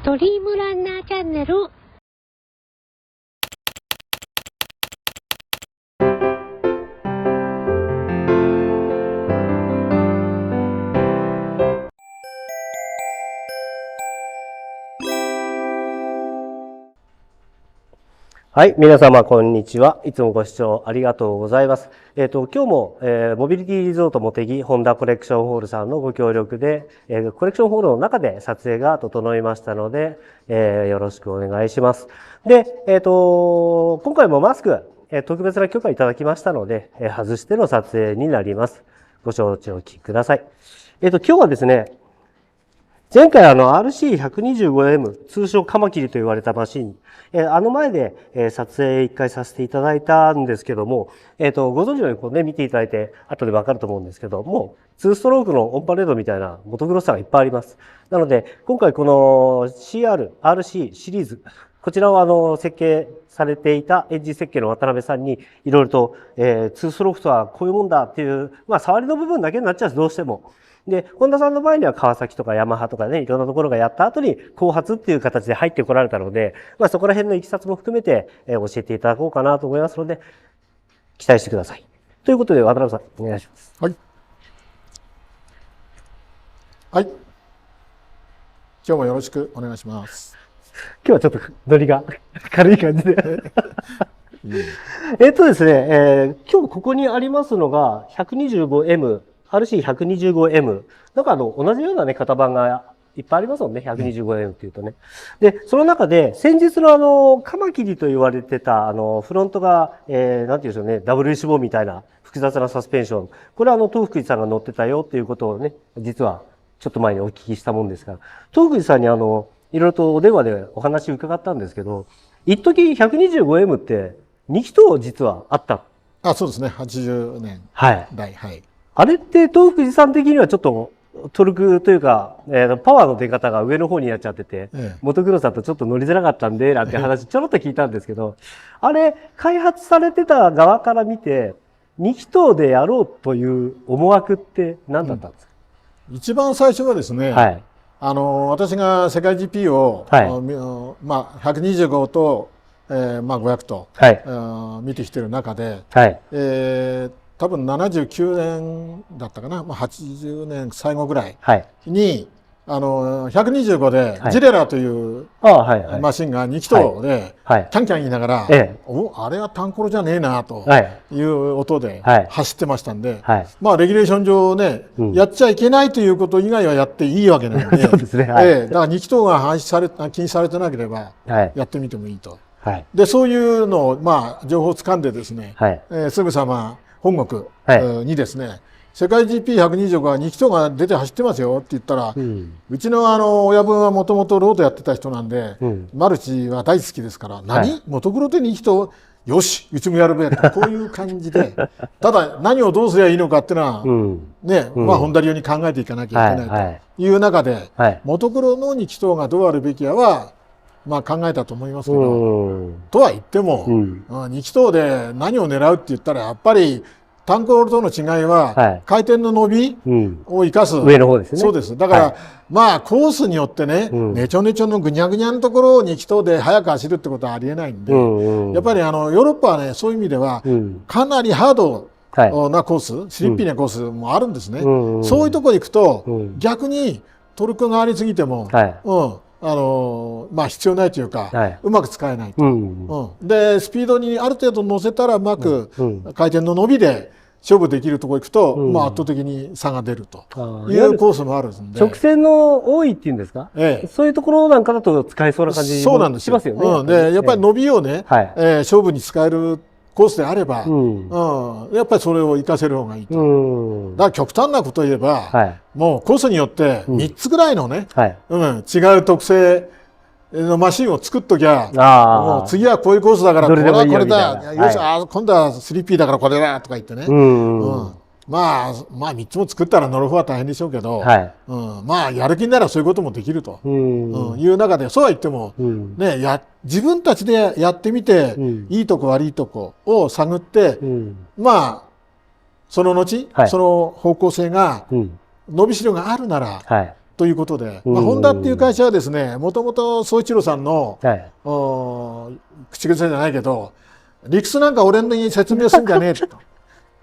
ドリームランナーチャンネル。はい。皆様、こんにちは。いつもご視聴ありがとうございます。今日も、モビリティリゾートモテギホンダコレクションホールさんのご協力で、コレクションホールの中で撮影が整いましたので、よろしくお願いします。で、今回もマスク、特別な許可いただきましたので、外しての撮影になります。ご承知おきください。今日はですね、前回RC125M、通称カマキリと言われたマシン、前で、撮影一回させていただいたんですけども、ご存知のようにこうね、見ていただいて後でわかると思うんですけども、2ストロークのオンパレードみたいなモトクロスターがいっぱいあります。なので、今回この RC シリーズ、こちらを設計されていたエンジン設計の渡辺さんにいろいろと、2ストロークとはこういうもんだっていう、触りの部分だけになっちゃうどうしても。で、ホンダさんの場合には川崎とかヤマハとかね、いろんなところがやった後に後発っていう形で入ってこられたので、そこら辺のいきさつも含めて、教えていただこうかなと思いますので、期待してください。ということで、渡辺さん、お願いします。はい。はい。今日もよろしくお願いします。今日はちょっとノリが軽い感じで。ですね、今日ここにありますのが 125M、RC125M。なんか同じようなね、型番がいっぱいありますもんね、125M っていうとね。で、その中で、先日のカマキリと言われてた、フロントが、なんていうんでしょうね、ダブル脂肪みたいな複雑なサスペンション。これ東福寺さんが乗ってたよっていうことをね、実はちょっと前にお聞きしたもんですから、東福寺さんにいろいろとお電話でお話伺ったんですけど、一時 125M って2気筒実はあった。そうですね。80年代。はい。あれって東福寺さん的にはちょっとトルクというか、パワーの出方が上の方になっちゃってて、モトクロスだとちょっと乗りづらかったんで、なんて話ちょろっと聞いたんですけど、あれ、開発されてた側から見て、2気筒でやろうという思惑って何だったんですか？一番最初はですね、はい、私が世界 GP を、はい、125と、500と、はい、見てきてる中で、はい、多分79年だったかな、80年最後ぐらいに、125でジレラというマシンが2気筒でキャンキャン言いながら、あれはタンコロじゃねえなという音で走ってましたんで、レギュレーション上ね、やっちゃいけないということ以外はやっていいわけなので、だから2気筒が禁止されてなければやってみてもいいと。で、そういうのを情報を掴んでですね、すぐさま本国にですね、世界 GP125 が2気筒が出て走ってますよって言ったら、うちの親分はもともとロードやってた人なんで、マルチは大好きですから、モトクロで2気筒、よし、うちもやるべと、こういう感じで、ただ何をどうすればいいのかっていうのは、ね、ホンダ流に考えていかなきゃいけないという中で、モトクロの2気筒がどうあるべきやは、考えたと思いますけど、とは言っても、2気筒で何を狙うって言ったら、やっぱり、タンコロとの違いは、回転の伸びを生かす。上の方ですね。そうです。だから、コースによってね、ねちょねちょのぐにゃぐにゃのところを2気筒で速く走るってことはありえないんで、やっぱりヨーロッパはね、そういう意味では、かなりハードなコース、スリッピーなコースもあるんですね。そういうところに行くと、逆にトルクがありすぎても、必要ないというか、うまく使えないと。で、スピードにある程度乗せたらうまく回転の伸びで勝負できるところ行くと、圧倒的に差が出るというコースもあるんで。直線の多いっていうんですか？そういうところなんかだと使えそうな感じしますよね。で、やっぱり伸びをね、勝負に使えるコースであれば、やっぱりそれを活かせる方がいいと。だから極端なことを言えば、もうコースによって3つぐらいのね、違う特性のマシンを作っときゃ、もう次はこういうコースだから、これはこれだ、よし、今度は 3P だからこれだとか言ってね。3つも作ったら乗る方は大変でしょうけど、やる気ならそういうこともできるという中で、そうは言っても、自分たちでやってみて、いいとこ悪いとこを探って、その後、その方向性が、伸びしろがあるなら、ということで、まあ、ホンダっていう会社はですね、もともと宗一郎さんの、口癖じゃないけど、理屈なんか俺に説明するんじゃねえと。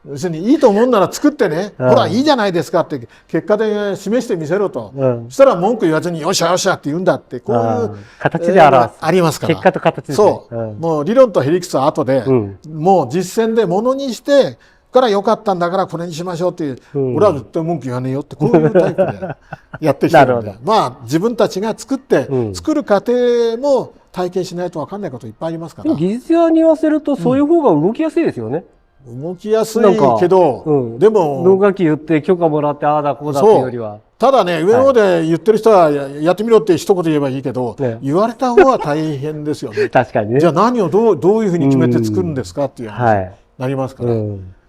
要するにいいと思うなら作ってね、ほらいいじゃないですかって結果で示してみせろと、そしたら文句言わずによっしゃよっしゃって言うんだって、こういう形で表す、ありますから。結果と形ですね。そう、もう理論とへりくつは後で、もう実践でものにしてから良かったんだからこれにしましょうっていう、俺は絶対文句言わねえよってこういうタイプでやってきてるんでまあ自分たちが作って、作る過程も体験しないと分かんないこといっぱいありますから。技術屋に言わせるとそういう方が動きやすいですよね。動きやすいけど、でも動画機言って許可もらってああだこうだっていうよりは、ただね、上の方で言ってる人はやってみろって一言言えばいいけど、言われた方は大変ですよね。確かにね。じゃあ何をどういうふうに決めて作るんですかっていう話になりますから、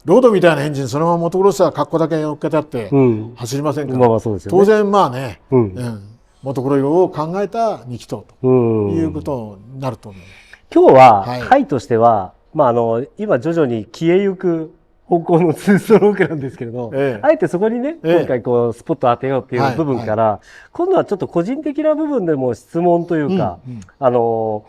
ロードみたいなエンジンそのままモトクロスは格好だけ乗っけてあって走りませんから、当然まあね、モトクロを考えた2気筒ということになると思う。今日は回としては、まあ今徐々に消えゆく方向の2ストロークなんですけれど、あえてそこにね、今回こうスポット当てようっていう部分から、今度はちょっと個人的な部分でも質問というか、2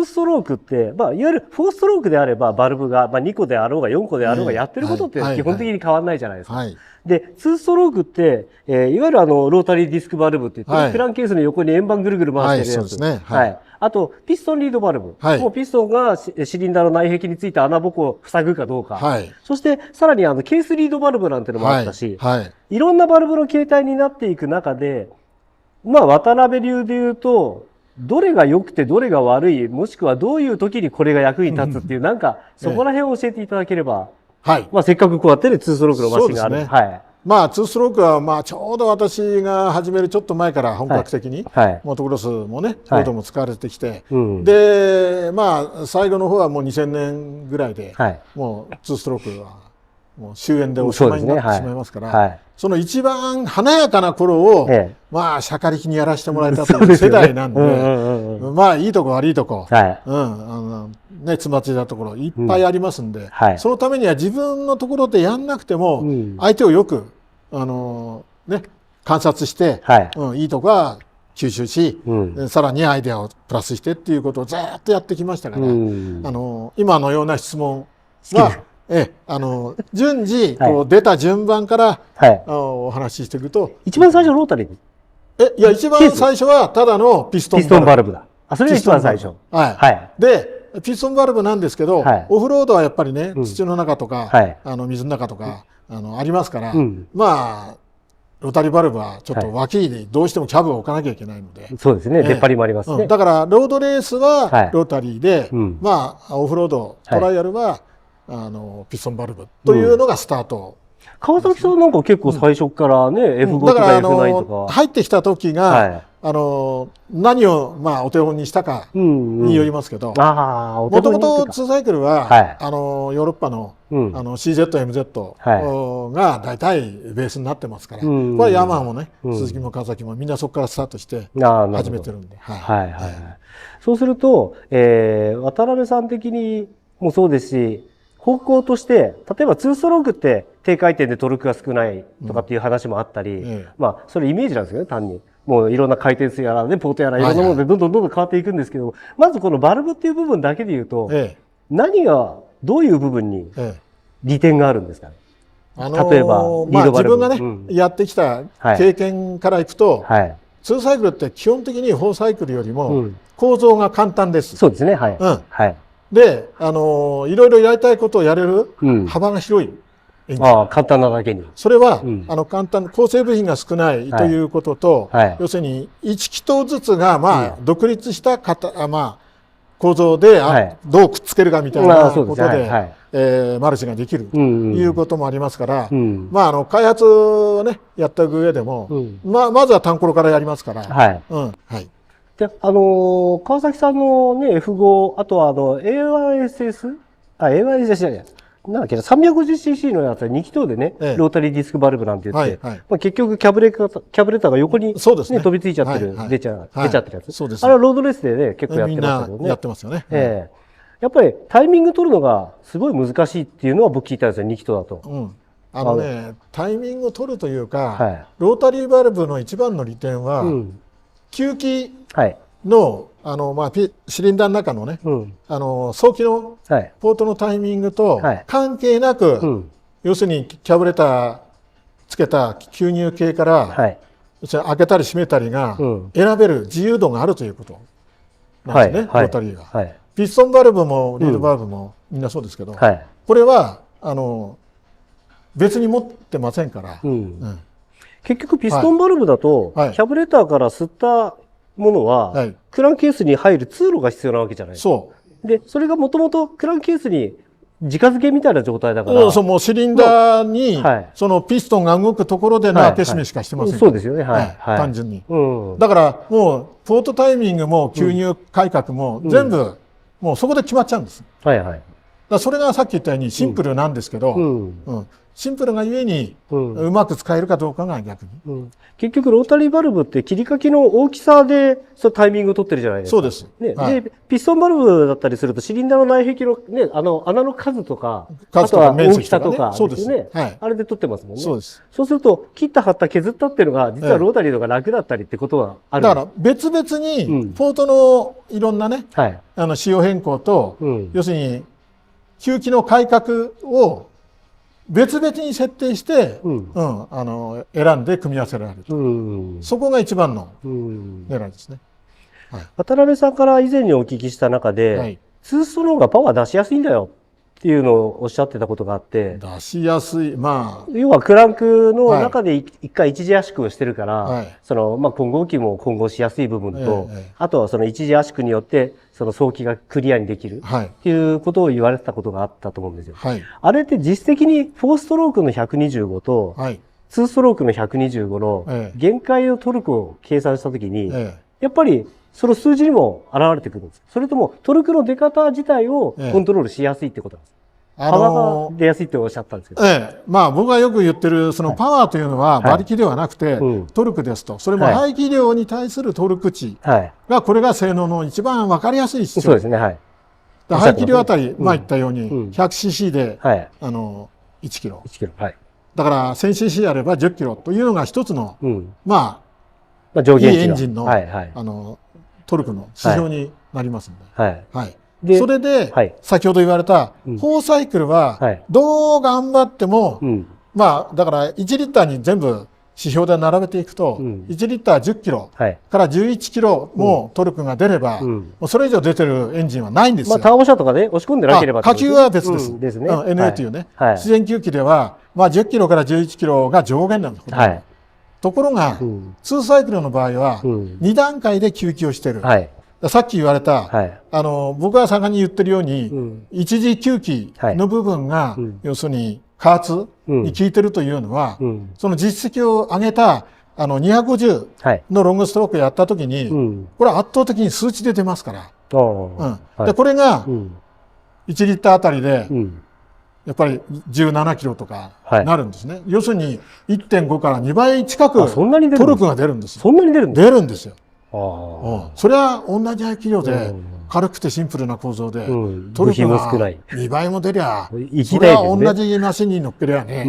ストロークって、まあ、いわゆる4ストロークであればバルブが、まあ、2個であろうが4個であろうがやってることって基本的に変わらないじゃないですか。で、2ストロークって、いわゆるロータリーディスクバルブって言って、クランケースの横に円盤ぐるぐる回してるやつ。はい。あと、ピストンリードバルブ。もうピストンがシリンダーの内壁についた穴ぼこを塞ぐかどうか。そして、さらにケースリードバルブなんてのもあったし、いろんなバルブの形態になっていく中で、まあ、渡辺流で言うと、どれが良くてどれが悪い、もしくはどういう時にこれが役に立つっていう、なんか、そこら辺を教えていただければ。まあ、せっかくこうやってね、2ストロークのマシンがある。まあ、2ストロークは、まあ、ちょうど私が始めるちょっと前から本格的に、モトクロスもね、ロードも使われてきて、で、まあ、最後の方はもう2000年ぐらいで、もう2ストロークは、もう終焉でおしまいになってしまいますから、その一番華やかな頃を、まあ、しゃかりきにやらせてもらえたという世代なんで、まあ、いいとこ悪いとこ、ね、つまついたところいっぱいありますんで、そのためには自分のところでやんなくても、相手をよく、ね、観察して、いいとこは吸収し、さらにアイデアをプラスしてっていうことをずっとやってきましたから、今のような質問は、順次、こう出た順番から、お話ししていくと。一番最初ロータリーいや、一番最初はただのピストンバルブだ。あ、それが一番最初。で、ピストンバルブなんですけど、オフロードはやっぱりね、土の中とか、水の中とか、ありますから、まあ、ロータリーバルブはちょっと脇にどうしてもキャブを置かなきゃいけないので。そうですね。出っ張りもありますね。だから、ロードレースはロータリーで、まあ、オフロード、トライアルは、ピストンバルブというのがスタート。川崎さんなんか結構最初からね、F5 とか F9 とか。入ってきた時が、何を、まあ、お手本にしたかによりますけど、もともと2サイクルは、ヨーロッパの、CZ、MZ が大体ベースになってますから、これはヤマハもね、鈴木も川崎もみんなそこからスタートして始めてるんで。そうすると、渡辺さん的にもそうですし、方向として、例えば2ストロークって低回転でトルクが少ないとかっていう話もあったり、まあ、それイメージなんですよね、単に。もういろんな回転数やらね、ポートやらいろんなものでどんどん変わっていくんですけど、まずこのバルブっていう部分だけで言うと、何が、どういう部分に利点があるんですかね。例えば、リードバルブ。自分がね、やってきた経験からいくと、2サイクルって基本的に4サイクルよりも構造が簡単です。そうですね、はい。で、いろいろやりたいことをやれる幅が広い。簡単なだけに。それは、簡単、構成部品が少ないということと、要するに、1気筒ずつが、まあ、独立したまあ、構造で、どうくっつけるかみたいなことで、マルチができるということもありますから、まあ、開発をね、やっていく上でも、まずは単コロからやりますから、で、川崎さんのね、F5、あとはA1SS？ A1SS じゃないやつ。なんだっけな、350cc のやつは2気筒でね、ロータリーディスクバルブなんて言って、まあ結局キャブレターが横にね、飛びついちゃってる、出ちゃってるやつ。あれはロードレースでね、結構やってましたけどね。やってますよね。やっぱりタイミング取るのがすごい難しいっていうのは僕聞いたんですよ、2気筒だと。タイミングを取るというか、ロータリーバルブの一番の利点は、吸気の、シリンダーの中のね、送気のポートのタイミングと関係なく、要するにキャブレターつけた吸入系から、開けたり閉めたりが選べる自由度があるということなんですね、ロータリーは。ピストンバルブもリードバルブもみんなそうですけど、これは別に持ってませんから。結局ピストンバルブだと、キャブレターから吸ったものは、クランケースに入る通路が必要なわけじゃないですか。で、それがもともとクランケースに直付けみたいな状態だから。そう、もうシリンダーに、そのピストンが動くところでの開け閉めしかしてません。そうですよね、単純に。だから、もう、ポートタイミングも吸入改革も全部、もうそこで決まっちゃうんです。それがさっき言ったようにシンプルなんですけど、シンプルがゆえにうまく使えるかどうかが逆に。結局ロータリーバルブって切り欠きの大きさでそのタイミングを取ってるじゃないですか。そうです。で、ピストンバルブだったりするとシリンダーの内壁のね、穴の数とか、あとは大きさとかですね。あれで取ってますもんね。そうです。そうすると、切った貼った削ったっていうのが、実はロータリーの方が楽だったりってことはある。だから別々に、ポートのいろんなね、仕様変更と、要するに、吸気の改革を別々に設定して、選んで組み合わせられる。そこが一番の狙いですね。渡辺さんから以前にお聞きした中で、ツーストの方がパワー出しやすいんだよっていうのをおっしゃってたことがあって。出しやすい。要はクランクの中で一回一時圧縮をしてるから、混合機も混合しやすい部分と、あとはその一時圧縮によって、その送気がクリアにできるっていうことを言われてたことがあったと思うんですよ。あれって実質的に4ストロークの125と、2ストロークの125の限界のトルクを計算したときに、やっぱりその数字にも現れてくるんです。それともトルクの出方自体をコントロールしやすいってことなんです。パワーが出やすいっておっしゃったんですけど。僕がよく言ってるそのパワーというのは馬力ではなくてトルクですと。それも排気量に対するトルク値がこれが性能の一番わかりやすい指標。そうですね。排気量あたり、言ったように 100cc で1キロ。だから 1000cc あれば10キロというのが一つの、いいエンジンのトルクの指標になりますので。それで、先ほど言われた、4サイクルは、どう頑張っても、だから1リッターに全部指標で並べていくと、1リッター10キロから11キロもトルクが出れば、それ以上出てるエンジンはないんですよ。ターボ車とかね、押し込んでなければ。下級は別です。NA というね。自然吸気では、10キロから11キロが上限なんです。ところが、2サイクルの場合は、2段階で吸気をしてる。さっき言われた、僕が盛んに言ってるように、一時吸気の部分が、要するに加圧に効いてるというのは、その実績を上げた250のロングストロークやったときに、これは圧倒的に数値で出ますから。で、これが1リッターあたりで、やっぱり17キロとかなるんですね。要するに 1.5 から2倍近くトルクが出るんですよ。そんなに出るんですか？出るんですよ。それは同じ排気量で軽くてシンプルな構造で、トルクが2倍も出りゃ、それは同じマシンに乗っけりゃね、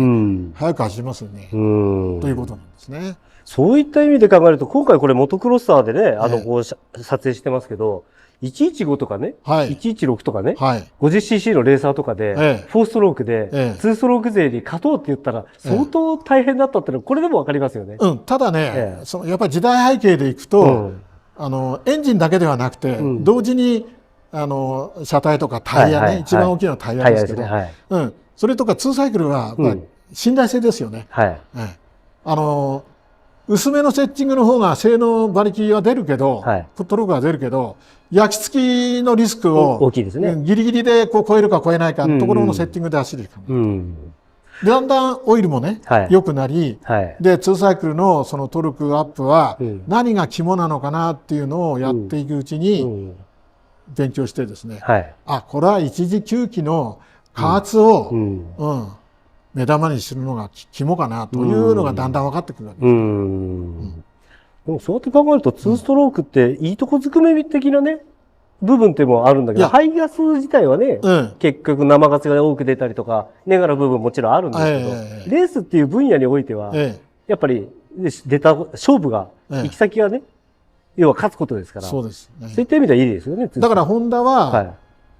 速く走りますよね。ということなんですね。そういった意味で考えると、今回これモトクロッサーでね、撮影してますけど、115とかね、116とかね、50cc のレーサーとかで、4ストロークで、2ストローク勢に勝とうって言ったら、相当大変だったっていうのは、これでもわかりますよね。ただね、やっぱり時代背景でいくと、エンジンだけではなくて、同時に、車体とかタイヤね、一番大きなタイヤですけど、それとか2サイクルは、信頼性ですよね。薄めのセッティングの方が性能馬力は出るけど、トルクが出るけど、焼き付きのリスクを大きいですね。ギリギリで超えるか超えないかのところのセッティングで走るかも。だんだんオイルもね、良くなり、で、2サイクルのそのトルクアップは何が肝なのかなっていうのをやっていくうちに勉強してですね、これは一時吸気の加圧を、目玉にするのが肝かなというのがだんだん分かってくるわけです。でもそうやって考えると、2ストロークっていいとこずくめ的なね、部分ってもあるんだけど、排ガス自体はね、結局生ガスが多く出たりとか、ネガの部分もちろんあるんですけど、レースっていう分野においては、やっぱり勝負が、行き先がね、要は勝つことですから、そうです。そういった意味ではいいですよね。だからホンダは、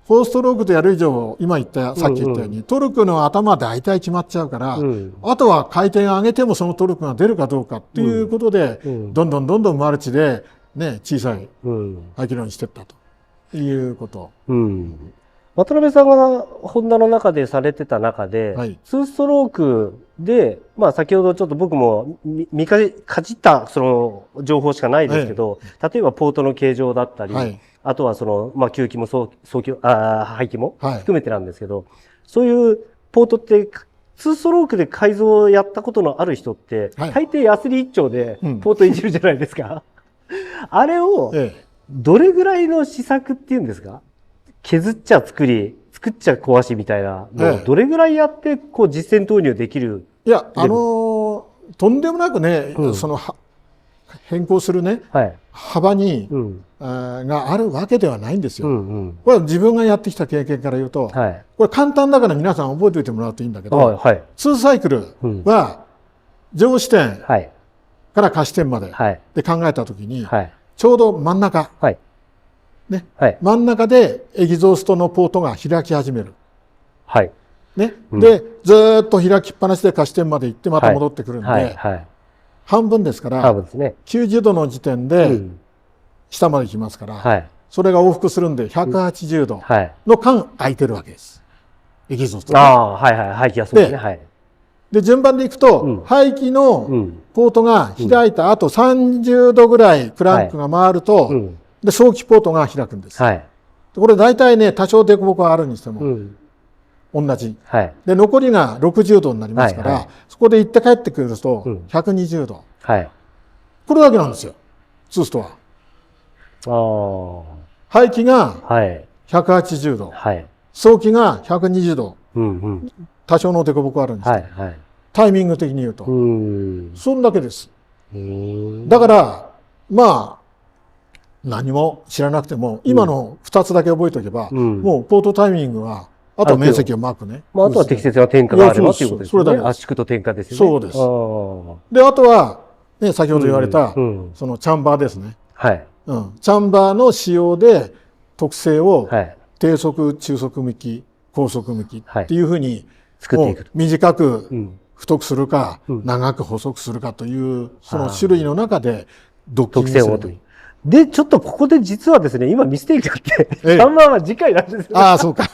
4ストロークでやる以上、今言った、さっき言ったように、トルクの頭は大体決まっちゃうから、あとは回転上げてもそのトルクが出るかどうかっていうことで、どんどんマルチで、ね、小さい排気量にしていったということ。渡辺さんがホンダの中でされてた中で、2ストロークで、まあ先ほどちょっと僕もかじったその情報しかないですけど、例えばポートの形状だったり、あとはその、まあ吸気も排気も含めてなんですけど、そういうポートって、2ストロークで改造をやったことのある人って、大抵ヤスリ一丁でポートいじるじゃないですか。あれを、どれぐらいの試作っていうんですか、削っちゃ作っちゃ壊しみたいな、どれぐらいやって、こう実践投入できる？いや、とんでもなくね、その、変更するね、幅に、があるわけではないんですよ。これは自分がやってきた経験から言うと、これ簡単だから皆さん覚えておいてもらうといいんだけど、2サイクルは上支点から下支点までで考えたときに、ちょうど真ん中、ね、真ん中でエキゾーストのポートが開き始める。ね、で、ずーっと開きっぱなしで下支点まで行ってまた戻ってくるんで、半分ですから、90度の時点で下まで来ますから、それが往復するんで180度の間空いてるわけです。エキゾースト。排気がそうですね。で、順番でいくと、排気のポートが開いた後30度ぐらいクランクが回ると、で、早期ポートが開くんです。これ大体ね、多少凸凹があるにしても、同じ。で、残りが60度になりますから、そこで行って帰ってくると、120度。これだけなんですよ。ツーストは。排気が180度。早期が120度。多少の凸凹あるんですけど、タイミング的に言うと。そんだけです。だから、まあ、何も知らなくても、今の2つだけ覚えておけば、もうポートタイミングは、あと面積をマークね。あとは適切な転荷があればということですね。圧縮と転荷ですよね。そうです。で、あとは、ね、先ほど言われた、そのチャンバーですね。チャンバーの使用で特性を低速、中速向き、高速向きっていうふうに、短く太くするか、長く細くするかという、その種類の中で特性をという。で、ちょっとここで実はですね、今見せていただいて、3番は次回なんですよ。ああ、そうか。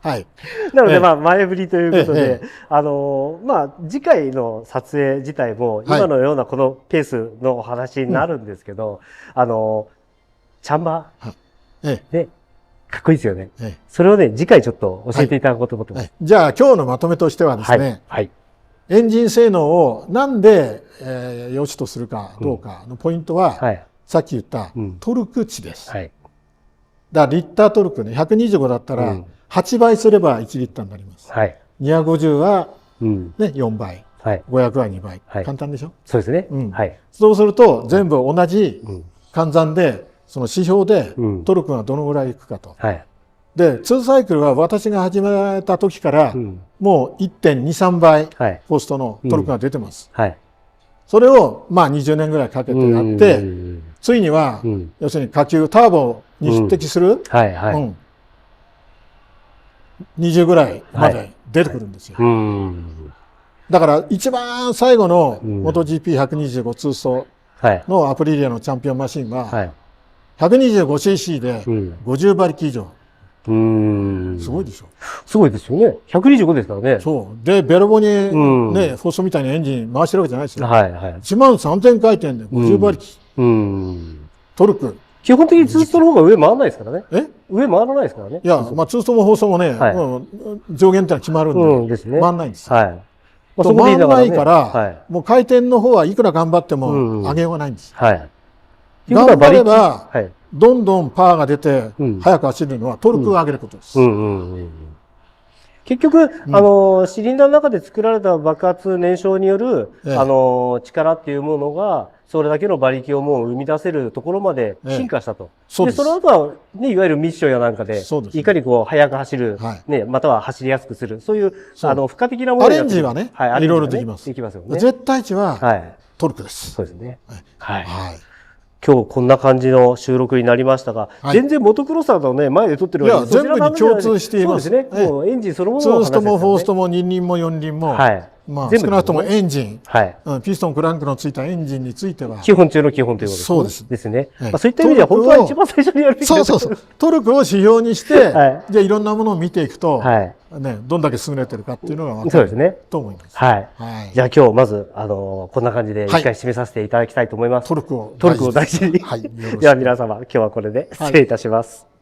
はい。なので、まあ、前振りということで、まあ、次回の撮影自体も、今のようなこのペースのお話になるんですけど、チャンバー、ね、かっこいいですよね。それをね、次回ちょっと教えていただこうと思ってます。じゃあ、今日のまとめとしてはですね、エンジン性能をなんで、良しとするかどうかのポイントは、さっき言ったトルク値です。だからリッタートルクね、125だったら8倍すれば1リッターになります。250はね、4倍。500は2倍。簡単でしょ？そうですね。そうすると全部同じ換算で、その指標でトルクがどのぐらいいくかと。で、2サイクルは私が始めた時からもう 1.2、3倍コストのトルクが出てます。それをまあ20年ぐらいかけてやって、ついには、要するに下級ターボに匹敵する、20ぐらいまで出てくるんですよ。だから一番最後の MotoGP125 ツーストのアプリリアのチャンピオンマシンは、125cc で50馬力以上。すごいでしょ。すごいですよね。125ですからね。そう。で、ベロボにね、フォーストみたいにエンジン回してるわけじゃないですよ。13000回転で50馬力。トルク。基本的にツーストの方が上回らないですからね。上回らないですからね。いや、まあツーストも放送もね、上限ってのは決まるんで、回らないんです。回らないから、もう回転の方はいくら頑張っても上げようがないんです。頑張れば、どんどんパワーが出て、速く走るのはトルクを上げることです。結局、シリンダーの中で作られた爆発燃焼による、力っていうものが、それだけの馬力をもう生み出せるところまで進化したと。その後は、ね、いわゆるミッションやなんかで、いかにこう、速く走る、ね、または走りやすくする、そういう、付加的なものアレンジはね、いろいろできます。できますよね。絶対値は、トルクです。そうですね。はい。今日こんな感じの収録になりましたが、全然モトクロスターのね、前で撮ってるわけです。いや、全部に共通しています。そうですね。もうエンジンそのものの話ですね。2ストも4ストも2輪も4輪も、まあ、少なくともエンジン、ピストン、クランクのついたエンジンについては。基本中の基本ということですね。そうです。ですね。まあ、そういった意味では、本当は一番最初にやるべきだそう。トルクを指標にして、じゃあいろんなものを見ていくと、ね、どんだけ優れてるかっていうのが分かると思います。はい。じゃあ今日まず、こんな感じで一回締めさせていただきたいと思います。トルクを大事に。では皆様、今日はこれで失礼いたします。